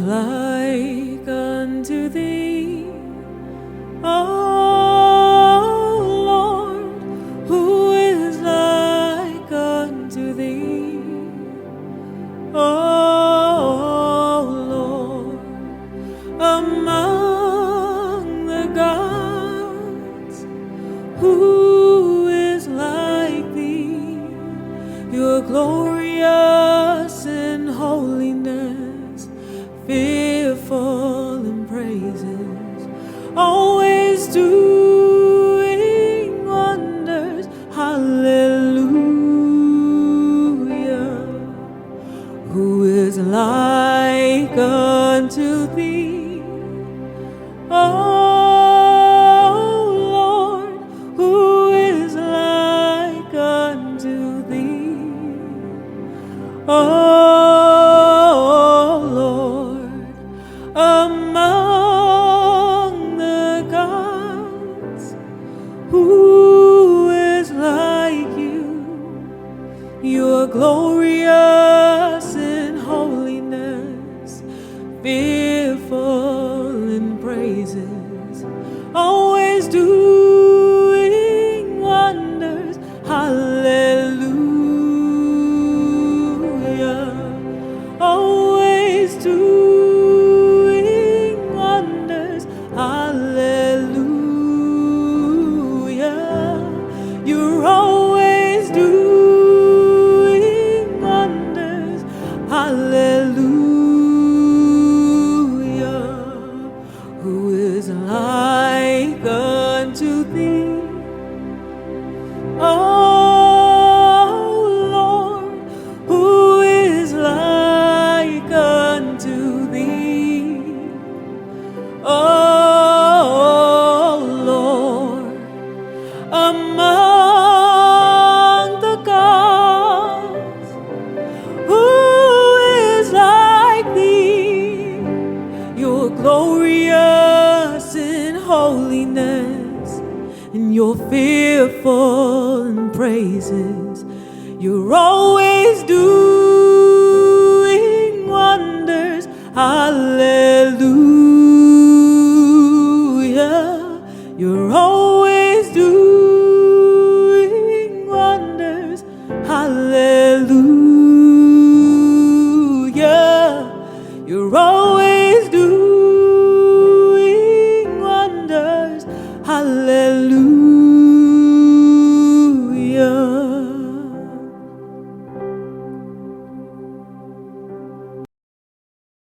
like unto thee, O Lord? Who is like unto thee, O Lord? Among the gods, who is like thee? You're glorious in holiness, fearful in praises, always doing wonders. Hallelujah. Who is like unto thee, O Lord? Who is like unto thee, O Lord? Among the gods, who is like you? You are glorious in holiness, fearful in praises, always doing wonders. Hallelujah. Always doing wonders. Hallelujah. You're always doing wonders. Hallelujah. Who is like unto thee, O Lord? Who is like unto thee, O Lord? Among the gods, who is like thee? You're glorious in holiness, and you're fearful in praises. You're always doing